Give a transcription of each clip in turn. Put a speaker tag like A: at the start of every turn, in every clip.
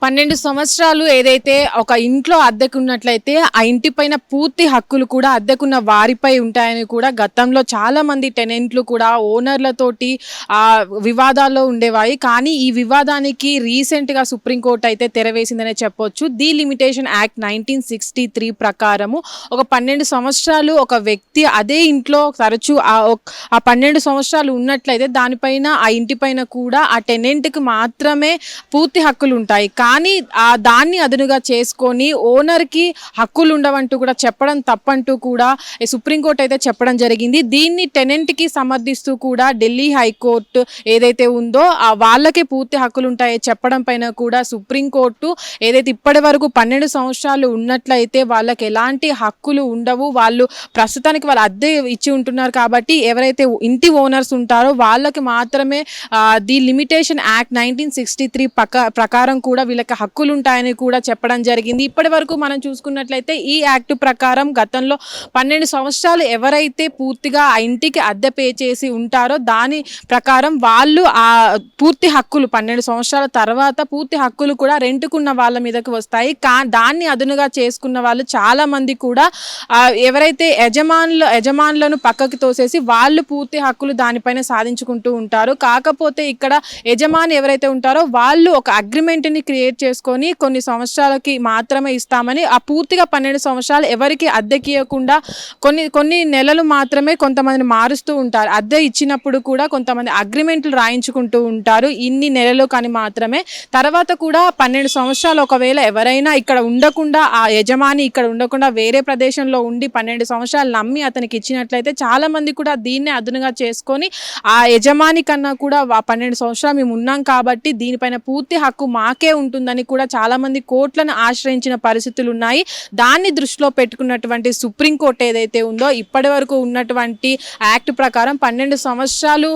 A: 12 సంవత్సరాలు ఏదైతే ఒక ఇంట్లో అద్దెకున్నట్లయితే ఆ ఇంటి పైన పూర్తి హక్కులు కూడా అద్దెకున్న వారిపై ఉంటాయని కూడా గతంలో చాలా మంది టెనెంట్లు కూడా ఓనర్లతోటి వివాదాల్లో ఉండేవాయి. కానీ ఈ వివాదానికి రీసెంట్గా సుప్రీంకోర్టు అయితే తెరవేసిందనే చెప్పొచ్చు. ది లిమిటేషన్ యాక్ట్ 1963 ప్రకారము ఒక 12 సంవత్సరాలు ఒక వ్యక్తి అదే ఇంట్లో తరచూ ఆ 12 సంవత్సరాలు ఉన్నట్లయితే దానిపైన ఆ ఇంటి పైన కూడా ఆ టెనెంట్కి మాత్రమే పూర్తి హక్కులు ఉంటాయి. కానీ దాన్ని అదునుగా చేసుకొని ఓనర్కి హక్కులు ఉండవంటూ కూడా చెప్పడం తప్పంటూ కూడా సుప్రీంకోర్టు అయితే చెప్పడం జరిగింది. దీన్ని టెనెంట్కి సమర్థిస్తూ కూడా ఢిల్లీ హైకోర్టు ఏదైతే ఉందో వాళ్ళకే పూర్తి హక్కులు ఉంటాయో చెప్పడం పైన కూడా సుప్రీంకోర్టు ఏదైతే ఇప్పటి వరకు 12 సంవత్సరాలు ఉన్నట్లయితే వాళ్ళకి ఎలాంటి హక్కులు ఉండవు, వాళ్ళు ప్రస్తుతానికి వాళ్ళు అద్దె ఇచ్చి ఉంటున్నారు కాబట్టి ఎవరైతే ఇంటి ఓనర్స్ ఉంటారో వాళ్ళకి మాత్రమే ది లిమిటేషన్ యాక్ట్ 1963 ప్రకారం కూడా వీళ్ళకి హక్కులు ఉంటాయని కూడా చెప్పడం జరిగింది. ఇప్పటి వరకు మనం చూసుకున్నట్లయితే ఈ యాక్ట్ ప్రకారం గతంలో 12 సంవత్సరాలు ఎవరైతే పూర్తిగా ఆ ఇంటికి అద్దె పే చేసి ఉంటారో దాని ప్రకారం వాళ్ళు ఆ పూర్తి హక్కులు 12 సంవత్సరాల తర్వాత పూర్తి హక్కులు కూడా రెంట్కున్న వాళ్ళ మీదకి వస్తాయి. దాన్ని అదునుగా చేసుకున్న వాళ్ళు చాలా మంది కూడా ఎవరైతే యజమానులను పక్కకి తోసేసి వాళ్ళు పూర్తి హక్కులు దానిపైన సాధించుకుంటూ ఉంటారు. కాకపోతే ఇక్కడ యజమాని ఎవరైతే ఉంటారో వాళ్ళు ఒక అగ్రిమెంట్ని క్రియేట్ చేసుకొని కొన్ని సంవత్సరాలకి మాత్రమే ఇస్తామని ఆ పూర్తిగా 12 సంవత్సరాలు ఎవరికి అద్దెకియకుండా కొన్ని నెలలు మాత్రమే కొంతమంది మారుస్తూ ఉంటారు. అద్దె ఇచ్చినప్పుడు కూడా కొంతమంది అగ్రిమెంట్లు రాయించుకుంటూ ఉంటారు ఇన్ని నెలలు కానీ మాత్రమే. తర్వాత కూడా 12 సంవత్సరాలు ఒకవేళ ఎవరైనా ఇక్కడ ఉండకుండా ఆ యజమాని ఇక్కడ ఉండకుండా వేరే ప్రదేశంలో ఉండి 12 సంవత్సరాలు నమ్మి అతనికి ఇచ్చినట్లయితే చాలా మంది కూడా దీన్నే అదునుగా చేసుకొని ఆ యజమాని కన్నా కూడా 12 సంవత్సరాలు మేము ఉన్నాం కాబట్టి దీనిపైన పూర్తి హక్కు మాకే ఉంటుందని కూడా చాలా మంది కోర్టులను ఆశ్రయించిన పరిస్థితులు ఉన్నాయి. దాన్ని దృష్టిలో పెట్టుకున్నటువంటి సుప్రీంకోర్టు ఏదైతే ఉందో ఇప్పటి వరకు ఉన్నటువంటి యాక్ట్ ప్రకారం 12 సంవత్సరాలు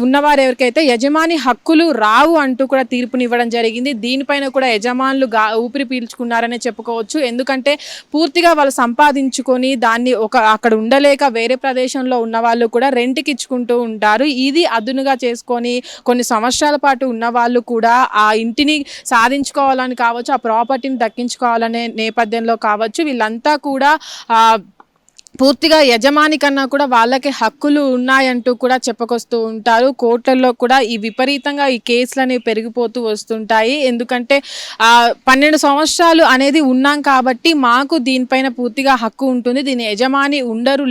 A: ఉన్నవారు ఎవరికైతే యజమాని హక్కులు రావు అంటూ కూడా తీర్పునివ్వడం జరిగింది. దీనిపైన కూడా యజమానులు ఊపిరి పీల్చుకున్నారనే చెప్పుకోవచ్చు. ఎందుకంటే పూర్తిగా వాళ్ళు సంపాదించుకొని దాన్ని అక్కడ ఉండలేక వేరే ప్రదేశంలో ఉన్న వాళ్ళు కూడా రెంట్కి ఇచ్చుకుంటూ ఉంటారు. ఇది అదునుగా చేసుకొని కొన్ని సంవత్సరాల పాటు ఉన్న వాళ్ళు కూడా ఆ ఇంటిని సాధించుకోవాలని కావచ్చు, ఆ ప్రాపర్టీని దక్కించుకోవాలనే నేపథ్యంలో కావచ్చు, వీళ్ళంతా కూడా పూర్తిగా యజమాని కన్నా కూడా వాళ్ళకి హక్కులు ఉన్నాయంటూ కూడా చెప్పుకొస్తూ ఉంటారు. కోర్టుల్లో కూడా ఈ విపరీతంగా ఈ కేసులు పెరిగిపోతూ వస్తుంటాయి. ఎందుకంటే 12 సంవత్సరాలు అనేది ఉన్నాం కాబట్టి మాకు దీనిపైన పూర్తిగా హక్కు ఉంటుంది, దీని యజమాని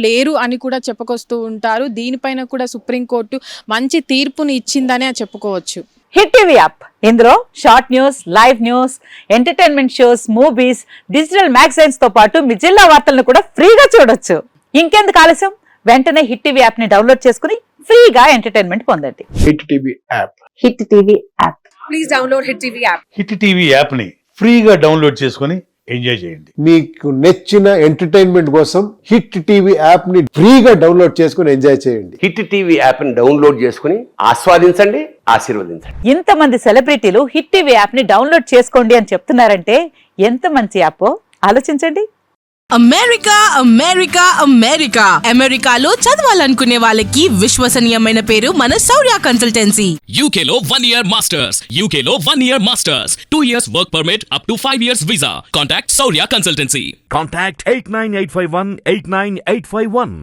A: లేరు అని కూడా చెప్పుకొస్తూ ఉంటారు. దీనిపైన కూడా సుప్రీంకోర్టు మంచి తీర్పుని ఇచ్చిందనే చెప్పుకోవచ్చు.
B: హిట్ టీవీ యాప్, ఇందులో short news, live news, entertainment shows, movies, digital magazines తో పాటు మీ జిల్లా వార్తలను కూడా ఫ్రీగా చూడొచ్చు. ఇంకెందుకు ఆలస్యం, వెంటనే హిట్ టీవీ యాప్ ని డౌన్లోడ్ చేసుకుని ఫ్రీగా ఎంటర్టైన్మెంట్ పొందండి.
C: Hit TV app,
B: hit TV app,
A: please download hit TV app.
D: Hit TV app ని ఫ్రీగా డౌన్లోడ్ చేసుకుని ఎంజాయ్ చేయండి.
C: మీకు నచ్చిన ఎంటర్టైన్మెంట్ కోసం హిట్ టీవీ యాప్ ని ఫ్రీగా డౌన్లోడ్ చేసుకుని ఎంజాయ్ చేయండి.
E: హిట్ టీవీ యాప్ ని డౌన్లోడ్ చేసుకుని ఆస్వాదించండి, ఆశీర్వదించండి.
B: ఇంతమంది సెలబ్రిటీలు హిట్ టీవీ యాప్ ని డౌన్లోడ్ చేసుకోండి అని చెప్తున్నారంటే ఎంత మంచి యాప్ ఆలోచించండి.
F: అమెరికా అమెరికా అమెరికా అమెరికాలో చదవాలనుకునే వాళ్ళకి విశ్వసనీయమైన పేరు మన శౌర్య కన్సల్టెన్సీ.
G: UK లో 1 year masters, UK లో 1 year masters, 2 years work permit up to 5 years visa. Contact Saurya Consultancy.
H: Contact 89851 89851.